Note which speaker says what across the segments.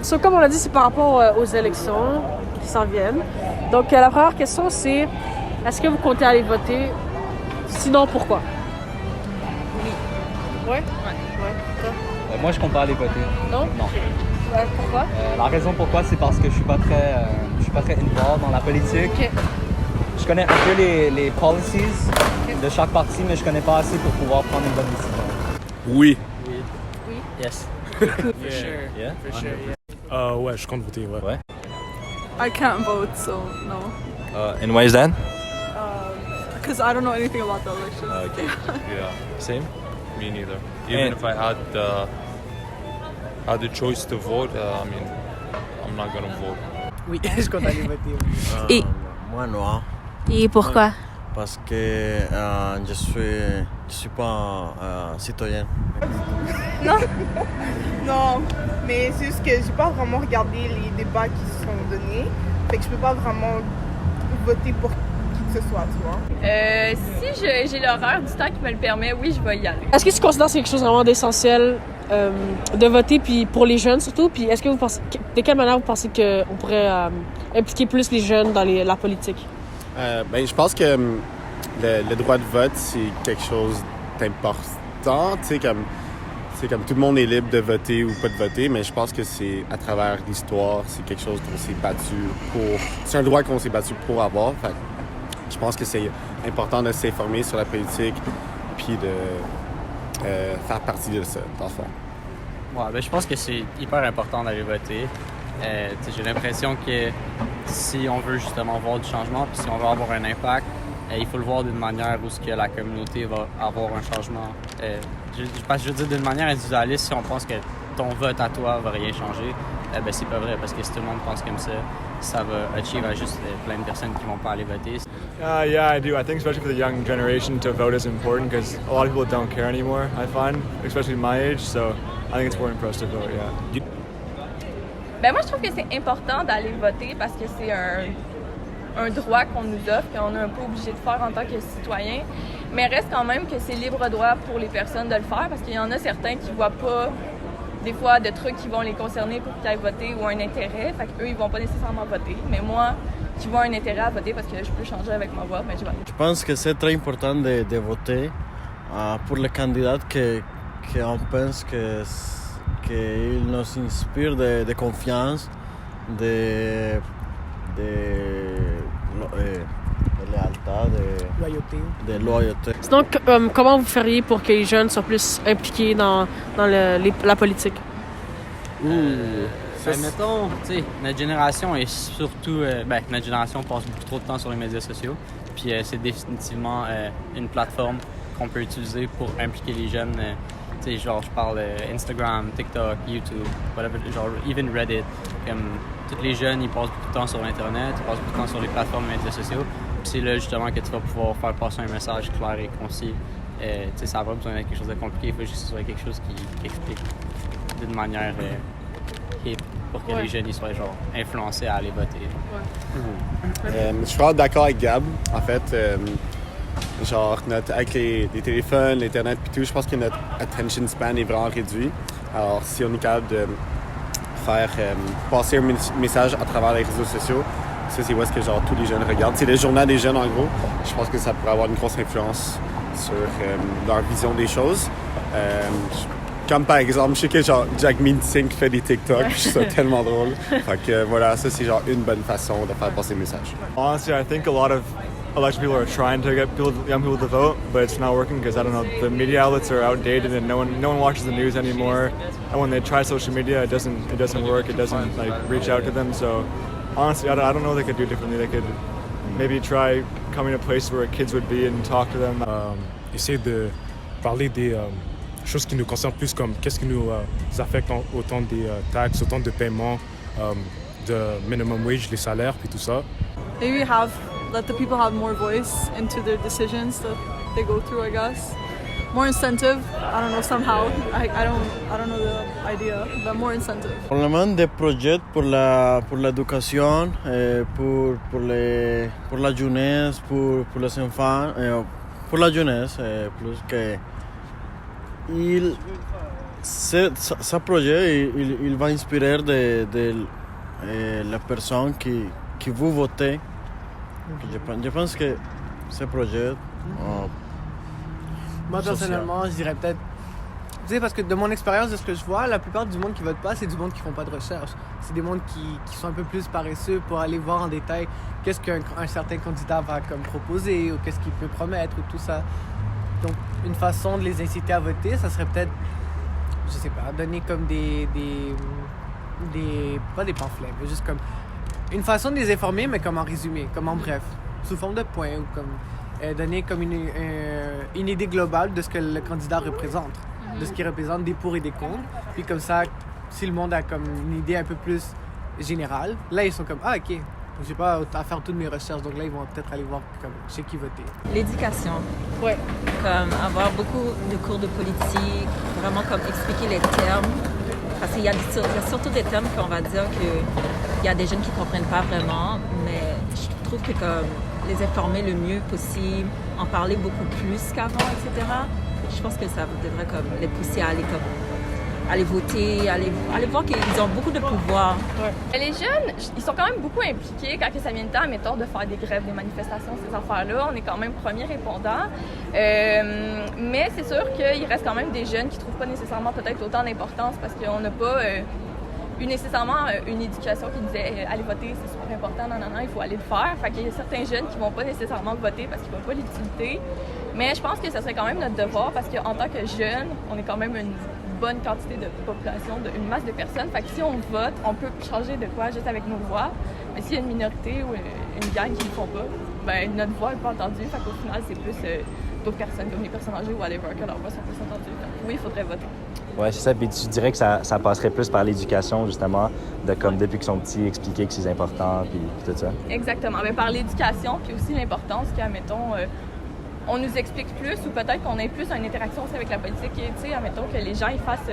Speaker 1: So, comme on l'a dit, c'est par rapport aux élections qui s'en viennent. Donc, la première question, c'est est-ce que vous comptez aller voter? Sinon, pourquoi? Oui. Ouais? Ouais.
Speaker 2: Moi, je compte pas aller voter.
Speaker 1: Non?
Speaker 2: Non.
Speaker 1: Pourquoi?
Speaker 2: La raison pourquoi, c'est parce que je suis pas très involved dans la politique.
Speaker 1: OK.
Speaker 2: Je connais un peu les policies de chaque parti, mais je connais pas assez pour pouvoir prendre une bonne décision.
Speaker 3: Oui.
Speaker 1: Oui.
Speaker 2: Yes.
Speaker 4: For sure.
Speaker 2: Yeah?
Speaker 4: For sure, yeah.
Speaker 3: Ouais, je compte voter, ouais.
Speaker 5: I can't vote, so no.
Speaker 6: And why is that?
Speaker 5: Because I don't know anything about the election.
Speaker 6: Okay.
Speaker 7: Yeah,
Speaker 6: Same?
Speaker 7: me neither. Even
Speaker 6: And-
Speaker 7: if I had the choice to vote, I mean, I'm not gonna vote.
Speaker 4: Oui, je compte aller voter.
Speaker 8: Et,
Speaker 9: Moi, non.
Speaker 8: et pourquoi?
Speaker 9: Parce que je suis pas citoyen.
Speaker 10: Non, mais c'est juste que j'ai pas vraiment regardé les débats qui se sont donnés. Fait que je peux pas vraiment voter pour qui que ce soit, tu vois.
Speaker 11: Si j'ai l'horaire du temps qui me le permet, oui, je vais y aller.
Speaker 1: Est-ce que tu considères que c'est quelque chose vraiment d'essentiel de voter, puis pour les jeunes surtout? Puis est-ce que vous pensez, de quelle manière vous pensez qu'on pourrait impliquer plus les jeunes dans la politique?
Speaker 3: Je pense que le droit de vote, c'est quelque chose d'important. Tu sais, comme tout le monde est libre de voter ou pas de voter, mais je pense que c'est à travers l'histoire, c'est quelque chose qu'on s'est battu pour. C'est un droit qu'on s'est battu pour avoir. Fait, je pense que c'est important de s'informer sur la politique puis de faire partie de ça, dans le fond.
Speaker 2: Ouais, je pense que c'est hyper important d'aller voter. J'ai l'impression que si on veut justement voir du changement, puis si on veut avoir un impact, il faut le voir d'une manière où ce que la communauté va avoir un changement. Je veux dire, d'une manière individualiste, si on pense que ton vote à toi va rien changer, c'est pas vrai, parce que si tout le monde pense comme ça va achieve à juste plein de personnes qui vont pas aller voter.
Speaker 12: Yeah, I do. I think especially for the young generation to vote is important because a lot of people don't care anymore, I find, especially my age, so I think it's important for us to vote, yeah.
Speaker 11: Moi, je trouve que c'est important d'aller voter parce que c'est un droit qu'on nous offre et on est un peu obligé de faire en tant que citoyen. Mais reste quand même que c'est libre droit pour les personnes de le faire parce qu'il y en a certains qui voient pas des fois de trucs qui vont les concerner pour qu'ils aillent voter ou un intérêt. Fait qu'eux, ils vont pas nécessairement voter. Mais moi, qui vois un intérêt à voter parce que je peux changer avec ma voix, je vote.
Speaker 9: Je pense que c'est très important de voter pour les candidats qu'on pense qu'ils nous inspirent de confiance, de léalté, de loyauté.
Speaker 1: Sinon, comment vous feriez pour que les jeunes soient plus impliqués dans la politique?
Speaker 2: Mettons, tu sais, notre génération est surtout... notre génération passe beaucoup trop de temps sur les médias sociaux. Puis c'est définitivement une plateforme qu'on peut utiliser pour impliquer les jeunes. Tu sais, genre, je parle Instagram, TikTok, YouTube, whatever, genre, even Reddit. Comme tous les jeunes, ils passent beaucoup de temps sur Internet, ils passent beaucoup de temps sur les plateformes de médias sociaux. Puis c'est là, justement, que tu vas pouvoir faire passer un message clair et concis. Tu sais, ça n'a pas besoin d'être quelque chose de compliqué, il faut juste que ce soit quelque chose qui explique d'une manière pour que les jeunes ils soient genre influencés à aller voter.
Speaker 3: Je suis vraiment d'accord avec Gab. En fait, avec les téléphones, l'Internet et tout, je pense que notre attention span est vraiment réduit. Alors, si on est capable de faire passer un message à travers les réseaux sociaux, ça, c'est où est-ce que tous les jeunes regardent. C'est le journal des jeunes, en gros. Je pense que ça pourrait avoir une grosse influence sur leur vision des choses. Comme par exemple, je sais que Jack Mean-Sink fait des TikTok, je trouve ça tellement drôle. Fait que voilà, ça c'est une bonne façon de faire passer le message.
Speaker 12: Honestly, I think a lot of election people are trying to get young people to vote, but it's not working because, I don't know, the media outlets are outdated and no one watches the news anymore. And when they try social media, it doesn't work, it doesn't reach out to them. So honestly, I don't know what they could do differently. They could maybe try coming to places where kids would be and talk to them.
Speaker 3: Essayer de parler des choses qui nous concernent plus, comme qu'est-ce qui nous affecte autant des taxes, autant de paiements, de minimum wage, les salaires, puis tout ça.
Speaker 5: Maybe let the people have more voice into their decisions that they go through, I guess. More incentive, I don't know, somehow. I don't know the idea, but more incentive.
Speaker 9: Probablement des projets pour l'éducation, pour la jeunesse, pour les enfants, pour la jeunesse, plus que ce projet, il va inspirer les personnes qui vont voter. Je pense que ce projet...
Speaker 4: Moi, personnellement, je dirais peut-être... Tu sais, parce que de mon expérience, de ce que je vois, la plupart du monde qui vote pas, c'est du monde qui font pas de recherche. C'est des mondes qui sont un peu plus paresseux pour aller voir en détail qu'est-ce qu'un certain candidat va comme proposer ou qu'est-ce qu'il peut promettre ou tout ça. Donc, une façon de les inciter à voter, ça serait peut-être, je sais pas, donner comme pas des pamphlets, mais juste comme une façon de les informer, mais comme en résumé, comme en bref, sous forme de points ou comme donner comme une idée globale de ce que le candidat représente, de ce qu'il représente, des pour et des contre. Puis comme ça, si le monde a comme une idée un peu plus générale, là ils sont comme ah ok, j'ai pas à faire toutes mes recherches, donc là ils vont peut-être aller voir comme chez qui voter.
Speaker 6: L'éducation.
Speaker 1: Ouais.
Speaker 6: Comme avoir beaucoup de cours de politique, vraiment comme expliquer les termes. Parce qu'il y a surtout des termes qu'on va dire qu'il y a des jeunes qui ne comprennent pas vraiment, mais je trouve que comme les informer le mieux possible, en parler beaucoup plus qu'avant, etc. Je pense que ça devrait comme les pousser à aller voter, aller voir qu'ils ont beaucoup de pouvoir.
Speaker 11: Ouais. Les jeunes, ils sont quand même beaucoup impliqués quand ça vient le temps, mettons, de faire des grèves, des manifestations, ces affaires-là. On est quand même premiers répondants. Mais c'est sûr qu'il reste quand même des jeunes qui ne trouvent pas nécessairement peut-être autant d'importance parce qu'on n'a pas eu nécessairement une éducation qui disait allez voter, c'est super important, non, il faut aller le faire. Fait qu'il y a certains jeunes qui ne vont pas nécessairement voter parce qu'ils ne voient pas l'utilité. Mais je pense que ce serait quand même notre devoir parce qu'en tant que jeunes, on est quand même une bonne quantité de population, une masse de personnes. Fait que si on vote, on peut changer de quoi juste avec nos voix. Mais s'il y a une minorité ou une gang qui ne le font pas, ben notre voix n'est pas entendue. Fait qu'au final, c'est plus d'autres personnes comme les personnes âgées ou whatever que leur voix sont plus entendues. Donc, oui, il faudrait voter.
Speaker 8: Oui, c'est ça. Puis tu dirais que ça passerait plus par l'éducation, justement, de comme depuis qu'ils sont petits, expliquer que c'est important, puis tout ça.
Speaker 11: Exactement. Mais par l'éducation, puis aussi l'importance qu'admettons, on nous explique plus ou peut-être qu'on ait plus une interaction aussi avec la politique. Tu sais, admettons que les gens ils fassent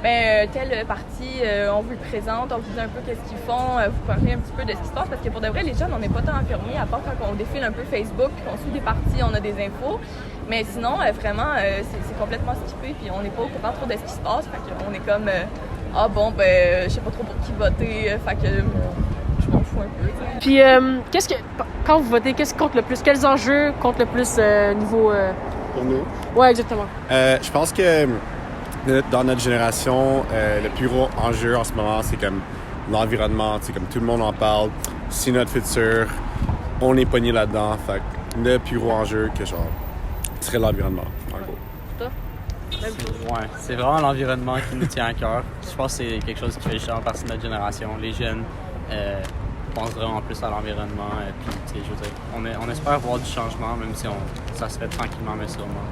Speaker 11: tel parti, on vous le présente, on vous dit un peu qu'est-ce qu'ils font, vous parlez un petit peu de ce qui se passe parce que pour de vrai, les jeunes, on n'est pas tant informés à part quand on défile un peu Facebook, qu'on suit des partis, on a des infos. Mais sinon, vraiment, c'est complètement skippé puis on n'est pas au courant trop de ce qui se passe. Fait qu'on est comme je sais pas trop pour qui voter, fait que je m'en fous un peu.
Speaker 1: Puis, quand vous votez, qu'est-ce qui compte le plus? Quels enjeux comptent le plus niveau...
Speaker 3: Pour nous?
Speaker 1: Ouais, exactement.
Speaker 3: Je pense que dans notre génération, le plus gros enjeu en ce moment, c'est comme l'environnement. Comme tout le monde en parle, c'est notre futur. On est pogné là-dedans. Fait que le plus gros enjeu serait l'environnement, en gros.
Speaker 2: C'est vraiment l'environnement qui nous tient à cœur. Je pense que c'est quelque chose qui fait justement partie de notre génération. Les jeunes pensent vraiment plus à l'environnement. Puis, je veux dire, on espère voir du changement, même si ça se fait tranquillement, mais sûrement.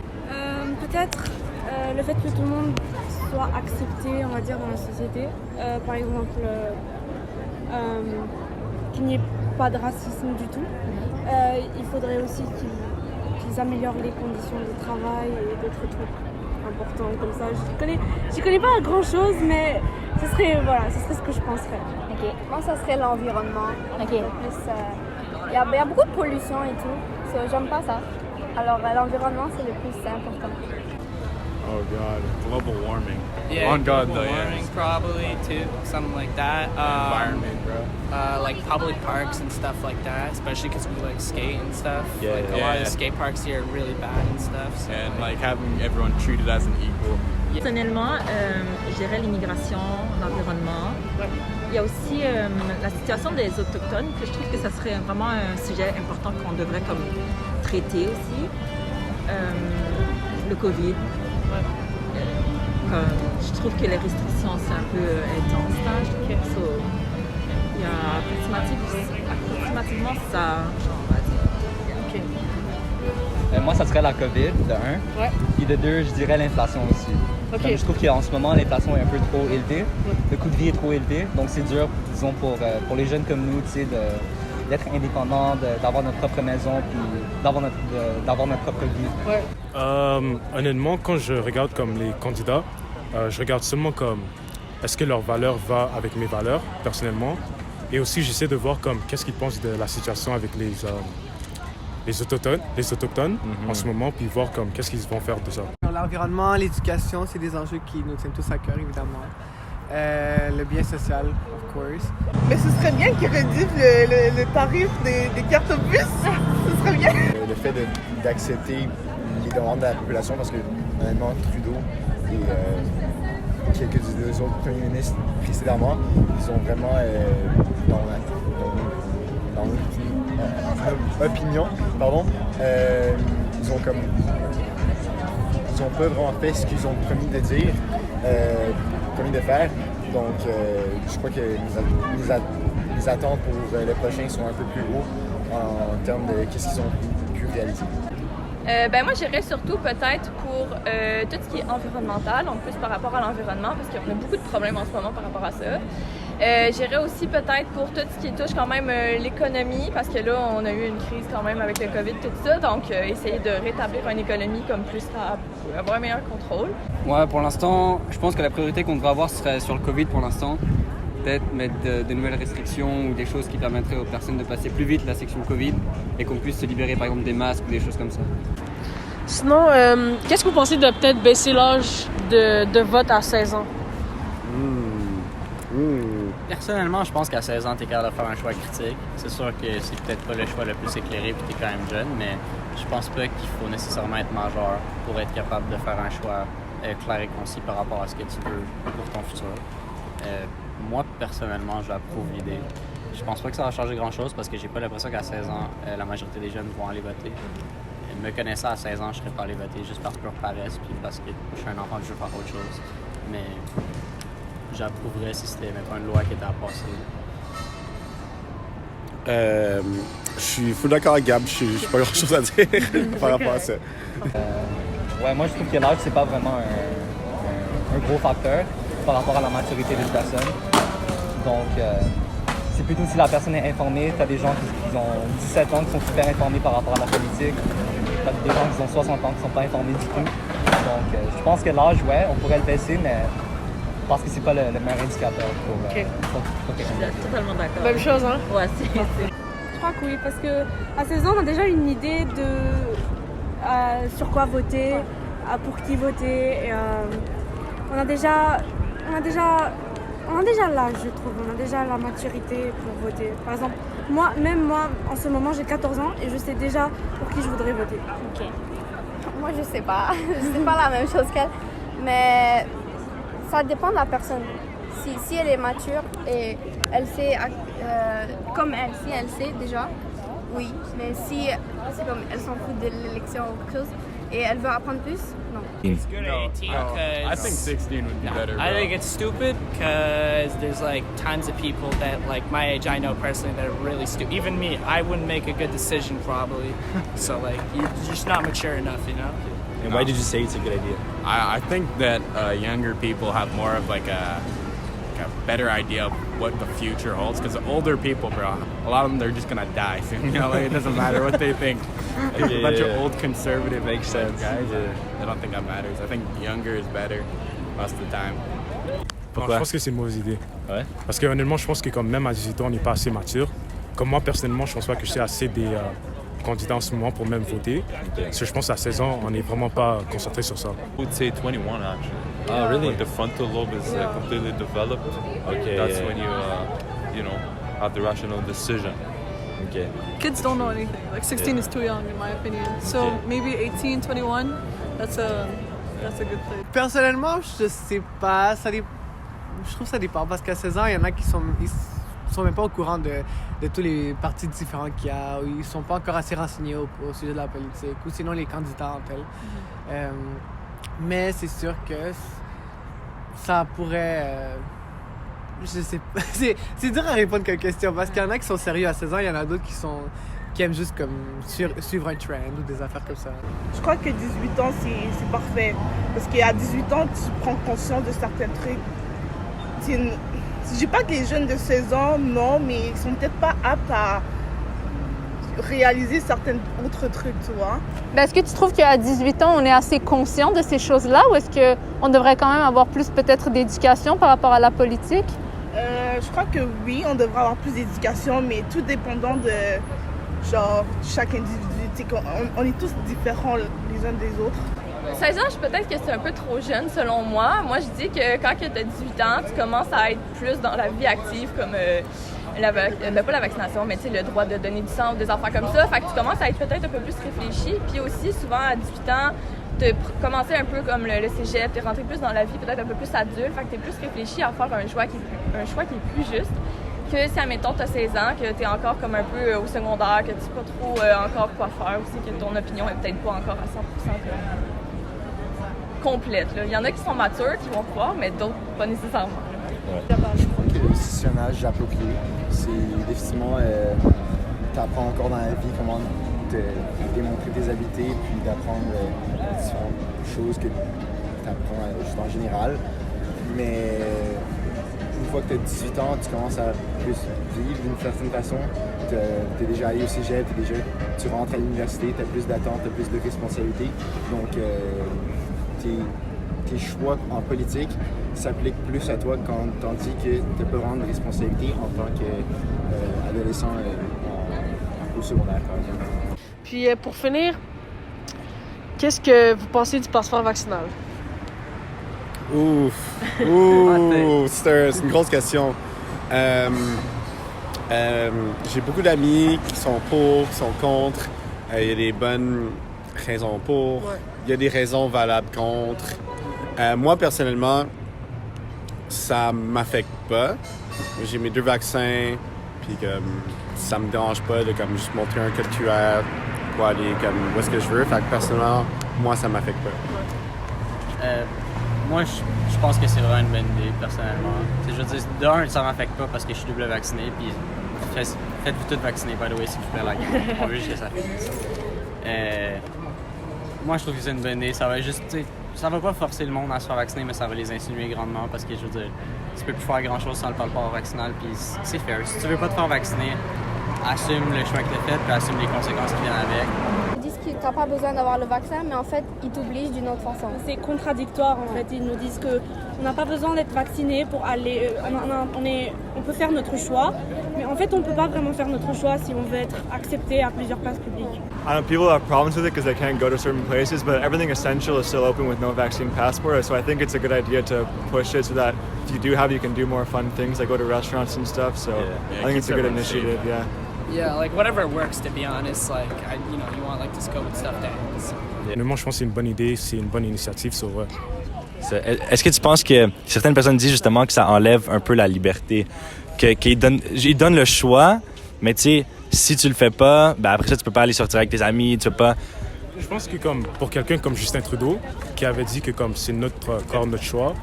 Speaker 13: Peut-être le fait que tout le monde soit accepté, on va dire, dans la société. Par exemple, qu'il n'y ait pas de racisme du tout. Il faudrait aussi qu'ils améliorent les conditions de travail et d'autres trucs importants comme ça. Je connais pas grand chose, mais ce serait ce que je penserais.
Speaker 14: Ok. Moi, ça serait l'environnement. Ok. Il y a beaucoup de pollution et tout. J'aime pas ça. Alors, l'environnement, c'est le plus important.
Speaker 7: Oh God, global warming.
Speaker 4: Yeah,
Speaker 7: On God,
Speaker 4: global
Speaker 7: though,
Speaker 4: warming
Speaker 7: yeah.
Speaker 4: probably too, something like that.
Speaker 7: Environment, bro.
Speaker 4: Like public parks and stuff like that, especially because we like skate and stuff.
Speaker 7: Yeah,
Speaker 4: like a
Speaker 7: yeah,
Speaker 4: lot
Speaker 7: yeah.
Speaker 4: of skate parks here are really bad and stuff. So,
Speaker 7: And like having everyone treated as an equal.
Speaker 6: Personnellement, je dirais l'immigration, l'environnement. Il y a aussi la situation des Autochtones, que je trouve que ça serait vraiment un sujet important qu'on devrait comme traiter aussi. Le COVID. Je trouve que les restrictions, c'est un peu intense là. Il y a approximativement ça, on va dire.
Speaker 1: OK.
Speaker 15: Moi, ça serait la COVID, de un.
Speaker 1: Ouais.
Speaker 15: Puis de deux, je dirais l'inflation aussi.
Speaker 1: OK.
Speaker 15: Comme je trouve qu'en ce moment, l'inflation est un peu trop élevée. Le coût de vie est trop élevé. Donc, c'est dur, disons, pour les jeunes comme nous, tu sais, d'être indépendants, d'avoir notre propre maison, puis d'avoir notre propre vie.
Speaker 1: Ouais.
Speaker 16: Honnêtement, quand je regarde comme les candidats, je regarde seulement comme est-ce que leur valeur va avec mes valeurs, personnellement. Et aussi, j'essaie de voir comme qu'est-ce qu'ils pensent de la situation avec les autochtones en ce moment, puis voir comme qu'est-ce qu'ils vont faire de ça.
Speaker 4: l'environnement, l'éducation, c'est des enjeux qui nous tiennent tous à cœur, évidemment. Le bien social, of course.
Speaker 10: Mais ce serait bien qu'ils réduisent le tarif des cartes bus. Ce serait bien.
Speaker 17: Le fait d'accepter les demandes de la population, parce que honnêtement, Trudeau et quelques des autres premiers ministres précédemment, ils sont vraiment dans notre opinion, ils ont pas vraiment fait ce qu'ils ont promis de dire, promis de faire. Donc, je crois que les attentes pour le prochain sont un peu plus hauts en termes de qu'est-ce qu'ils ont pu réaliser.
Speaker 11: Moi, j'irais surtout peut-être pour tout ce qui est environnemental, en plus par rapport à l'environnement, parce qu'on a beaucoup de problèmes en ce moment par rapport à ça. J'irais aussi peut-être pour tout ce qui touche quand même l'économie, parce que là, on a eu une crise quand même avec le COVID, tout ça, donc essayer de rétablir une économie comme plus stable, pour avoir un meilleur contrôle.
Speaker 18: Ouais, pour l'instant, je pense que la priorité qu'on devrait avoir serait sur le COVID pour l'instant. Peut-être mettre de nouvelles restrictions ou des choses qui permettraient aux personnes de passer plus vite la section COVID et qu'on puisse se libérer par exemple des masques ou des choses comme ça.
Speaker 1: Sinon, qu'est-ce que vous pensez de peut-être baisser l'âge de vote à 16 ans?
Speaker 2: Personnellement, je pense qu'à 16 ans, tu es capable de faire un choix critique. C'est sûr que c'est peut-être pas le choix le plus éclairé puis tu es quand même jeune, mais je pense pas qu'il faut nécessairement être majeur pour être capable de faire un choix clair et concis par rapport à ce que tu veux pour ton futur. Moi, personnellement, j'approuve l'idée. Je pense pas que ça va changer grand-chose parce que j'ai pas l'impression qu'à 16 ans, la majorité des jeunes vont aller voter. Me connaissant à 16 ans, je serais pas allé voter juste par pure paresse puis parce que je suis un enfant que je veux faire autre chose. Mais j'approuverais si c'était pas une loi qui était à passer.
Speaker 3: Je suis full d'accord avec Gab, je n'ai pas grand-chose à dire par rapport à ça.
Speaker 15: Ouais, moi je trouve que l'âge, c'est pas vraiment un gros facteur par rapport à la maturité d'une personne. Donc, c'est plutôt si la personne est informée. Tu as des gens qui ont 17 ans qui sont super informés par rapport à la politique. Tu as des gens qui ont 60 ans qui ne sont pas informés du tout. Donc, je pense que l'âge, ouais, on pourrait le baisser, mais parce que c'est pas le meilleur indicateur pour quelqu'un.
Speaker 6: Totalement d'accord.
Speaker 1: Même chose, hein?
Speaker 6: Ouais, c'est...
Speaker 13: Je crois que oui, parce qu'à 16 ans, on a déjà une idée de sur quoi voter, pour qui voter. Et, on a déjà l'âge, je trouve. On a déjà la maturité pour voter. Par exemple, moi, en ce moment, j'ai 14 ans et je sais déjà pour qui je voudrais voter.
Speaker 14: Ok. Moi, je sais pas. C'est pas la même chose qu'elle. Mais ça dépend de la personne. Si elle est mature et elle sait, comme elle, si elle sait déjà, oui. Mais si c'est comme elle s'en fout de l'élection ou quelque chose et elle veut apprendre plus, non.
Speaker 19: It's good at 18 because
Speaker 12: I think 16 would be better.
Speaker 19: I think it's stupid because there's like tons of people that like my age I know personally that are really stupid. Even me, I wouldn't make a good decision probably. So like you're just not mature enough, you know.
Speaker 8: And why did you say it's a good idea?
Speaker 20: I think that younger people have more of like a better idea of what the future holds. Because older people, bro, a lot of them, they're just gonna die soon. You know, like it doesn't matter what they think. Like, a bunch of old conservative
Speaker 8: makes sense,
Speaker 20: guys. I don't think that matters. I think younger is better most of the time.
Speaker 16: Non, je pense que c'est une mauvaise idée.
Speaker 8: Ouais.
Speaker 16: Parce que honnêtement, je pense que comme même à 18 ans, on n'est pas assez mature. Comme moi, personnellement, je pense pas que je sais assez des candidats en ce moment pour même voter. Parce que je pense qu'à 16 ans, on n'est vraiment pas concentré sur ça.
Speaker 7: I would say 21 actually.
Speaker 8: Oh, really?
Speaker 7: When the frontal lobe is completely developed, that's when you have the rational decision.
Speaker 8: Okay.
Speaker 5: Kids don't know anything. Like 16 is too young in my opinion. So maybe 18, 21, that's a good thing.
Speaker 4: Personnellement, je sais pas. Je trouve que ça dépend parce qu'à 16 ans, il y en a qui sont même pas au courant de tous les partis différents qu'il y a, ou ils sont pas encore assez renseignés au sujet de la politique, ou sinon les candidats en tel. Mais c'est sûr que ça pourrait... je sais pas. C'est dur à répondre comme question parce qu'il y en a qui sont sérieux à 16 ans, il y en a d'autres qui aiment juste comme suivre un trend ou des affaires comme ça.
Speaker 10: Je crois que 18 ans, c'est parfait. Parce qu'à 18 ans, tu prends conscience de certains trucs. Je dis pas que les jeunes de 16 ans, non, mais ils sont peut-être pas aptes à réaliser certains autres trucs, tu vois.
Speaker 21: Ben, est-ce que tu trouves qu'à 18 ans, on est assez conscient de ces choses-là ou est-ce qu'on devrait quand même avoir plus peut-être d'éducation par rapport à la politique?
Speaker 10: Je crois que oui, on devrait avoir plus d'éducation, mais tout dépendant de chaque individu. On est tous différents les uns des autres.
Speaker 11: 16 ans, peut-être que c'est un peu trop jeune selon moi. Moi, je dis que quand tu as 18 ans, tu commences à être plus dans la vie active, comme pas la vaccination, mais le droit de donner du sang ou des affaires comme ça. Fait que tu commences à être peut-être un peu plus réfléchi. Puis aussi, souvent, à 18 ans, tu as commencé un peu comme le cégep, tu es rentré plus dans la vie, peut-être un peu plus adulte. Fait que tu es plus réfléchi à faire un choix qui est plus juste que si, admettons, tu as 16 ans, que tu es encore comme un peu au secondaire, que tu sais pas trop encore quoi faire aussi, que ton opinion est peut-être pas encore à 100% complète. Là. Il y en a qui sont matures, qui vont croire, mais d'autres pas nécessairement.
Speaker 17: Je crois que c'est un âge approprié. C'est définitivement, tu apprends encore dans la vie comment te démontrer tes habiletés, puis d'apprendre différentes choses que tu apprends juste en général. Mais une fois que tu as 18 ans, tu commences à plus vivre d'une certaine façon. Tu es déjà allé au cégep, tu rentres à l'université, tu as plus d'attentes, tu as plus de responsabilités. Donc, tes choix en politique s'appliquent plus à toi tandis que tu n'as pas vraiment de responsabilité en tant qu'adolescent au secondaire.
Speaker 1: Puis pour finir, qu'est-ce que vous pensez du passeport vaccinal?
Speaker 3: C'est une grosse question. J'ai beaucoup d'amis qui sont pour, qui sont contre. Il y a des bonnes raisons pour. Il y a des raisons valables contre. Moi, personnellement, ça m'affecte pas. J'ai mes 2 vaccins, puis ça me dérange pas de juste montrer un code QR pour aller où est-ce que je veux. Fait que personnellement, moi, ça m'affecte pas.
Speaker 2: Moi, je pense que c'est vraiment une bonne idée, personnellement. Je veux dire, d'un, ça m'affecte pas parce que je suis double vacciné, puis faites-vous toutes vacciner, by the way, s'il vous plaît, la gang. On veut juste que ça finisse. Moi, je trouve que c'est une bonne idée. Ça va juste, ça va pas forcer le monde à se faire vacciner, mais ça va les insinuer grandement parce que, je veux dire, tu peux plus faire grand-chose sans le passeport vaccinal, puis c'est fair. Si tu veux pas te faire vacciner, assume le choix que tu as fait, puis assume les conséquences qui viennent avec.
Speaker 14: Ils disent que tu n'as pas besoin d'avoir le vaccin, mais en fait, ils t'obligent d'une autre façon.
Speaker 13: C'est contradictoire, en fait. Ils nous disent qu'on n'a pas besoin d'être vacciné pour aller... on peut faire notre choix, mais en fait, on ne peut pas vraiment faire notre choix si on veut être accepté à plusieurs places publiques.
Speaker 12: I know people have problems with it because they can't go to certain places, but everything essential is still open with no vaccine passport. So I think it's a good idea to push it so that if you do have, you can do more fun things like go to restaurants and stuff. So I think it's a good initiative. Yeah.
Speaker 19: Yeah, like whatever works, to be honest. Like, you want like this COVID stuff to end. So.
Speaker 16: Honnêtement, je pense que c'est une bonne idée, c'est une bonne initiative.
Speaker 8: Est-ce que tu penses que certaines personnes disent justement que ça enlève un peu la liberté, qu'ils donnent le choix, mais tu sais, si tu le fais pas, ben après ça tu peux pas aller sortir avec tes amis, tu peux pas.
Speaker 16: Je pense que pour quelqu'un comme Justin Trudeau, qui avait dit que c'est notre corps, notre choix,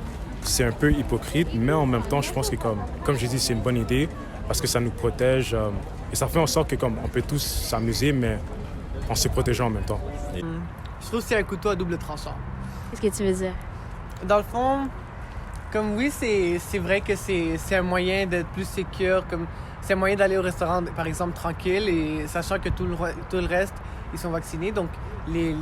Speaker 16: c'est un peu hypocrite, mais en même temps, je pense que comme j'ai dit, c'est une bonne idée parce que ça nous protège. Et ça fait en sorte que on peut tous s'amuser, mais en se protégeant en même temps.
Speaker 4: Je trouve que c'est un couteau à double tranchant.
Speaker 21: Qu'est-ce que tu veux dire?
Speaker 4: Dans le fond, comme oui, c'est vrai que c'est un moyen d'être plus sécure, comme c'est un moyen d'aller au restaurant, par exemple, tranquille, et sachant que tout le reste, ils sont vaccinés. Donc, les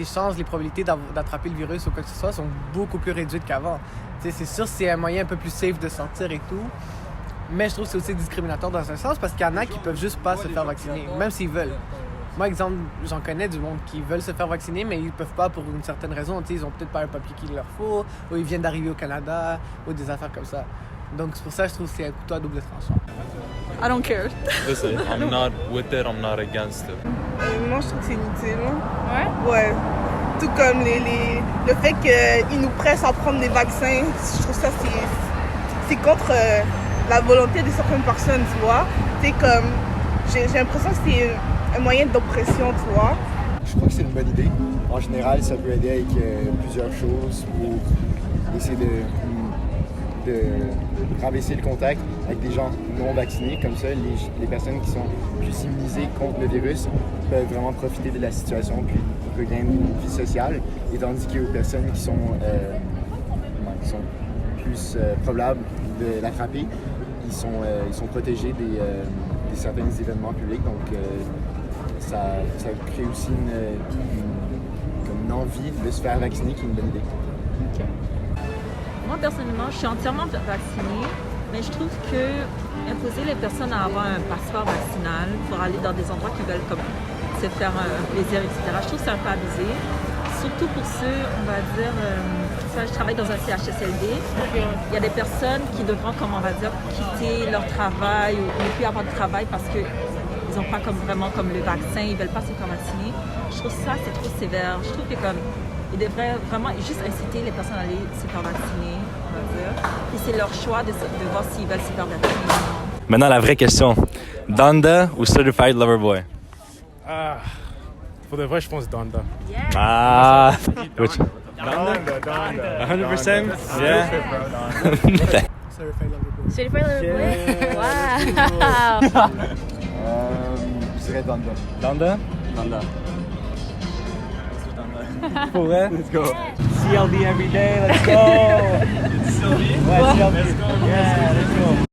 Speaker 4: chances, les probabilités d'attraper le virus ou quoi que ce soit sont beaucoup plus réduites qu'avant. C'est sûr, c'est un moyen un peu plus safe de sortir et tout. Mais je trouve que c'est aussi discriminatoire dans un sens parce qu'il y en a qui peuvent juste pas se faire vacciner, même s'ils veulent. Moi, exemple, j'en connais du monde qui veulent se faire vacciner, mais ils peuvent pas pour une certaine raison. Ils ont peut-être pas un papier qu'il leur faut, ou ils viennent d'arriver au Canada, ou des affaires comme ça. Donc c'est pour ça que je trouve que c'est un couteau à double tranchant.
Speaker 5: I don't care.
Speaker 7: Listen, I'm not with it, I'm not against it.
Speaker 10: Moi, je trouve que c'est inutile. Ouais. Tout comme le fait qu'ils nous pressent à prendre des vaccins, je trouve ça c'est contre la volonté de certaines personnes, tu vois. C'est comme, j'ai l'impression que c'est un moyen d'oppression, tu vois.
Speaker 17: Je crois que c'est une bonne idée. En général, ça peut aider avec plusieurs choses pour essayer de rabaisser le contact avec des gens non vaccinés. Comme ça, les personnes qui sont plus immunisées contre le virus peuvent vraiment profiter de la situation puis regagner une vie sociale. Et tandis qu'aux personnes qui sont plus probables de l'attraper, ils sont protégés des certains événements publics. Donc, ça crée aussi une envie de se faire vacciner qui est une bonne idée.
Speaker 6: Okay. Moi, personnellement, je suis entièrement vaccinée, mais je trouve que imposer les personnes à avoir un passeport vaccinal pour aller dans des endroits qui veulent comme se faire un plaisir, etc., je trouve que c'est un peu abusé. surtout pour ceux, on va dire, ça, je travaille dans un CHSLD. Il y a des personnes qui devront, comme on va dire, quitter leur travail ou ne plus avoir de travail parce qu'ils n'ont pas vraiment comme le vaccin, ils ne veulent pas se faire vacciner. Je trouve ça, c'est trop sévère. Je trouve que ils devraient vraiment juste inciter les personnes à aller se faire vacciner, on va dire. Et c'est leur choix de voir s'ils veulent se faire vacciner ou non.
Speaker 8: Maintenant, la vraie question. Donda ou Certified Lover Boy?
Speaker 16: Pour de vrai, je pense Donda.
Speaker 8: Ah! Which?
Speaker 16: Donda.
Speaker 8: 100%? Yeah.
Speaker 13: Certified Lover Boy. Wow!
Speaker 17: Je dirais Donda.
Speaker 8: Donda?
Speaker 18: Donda.
Speaker 8: Pour vrai?
Speaker 15: Let's go. CLB every day, let's go!
Speaker 8: CLB?
Speaker 15: Ouais, CLB. Yeah, let's go.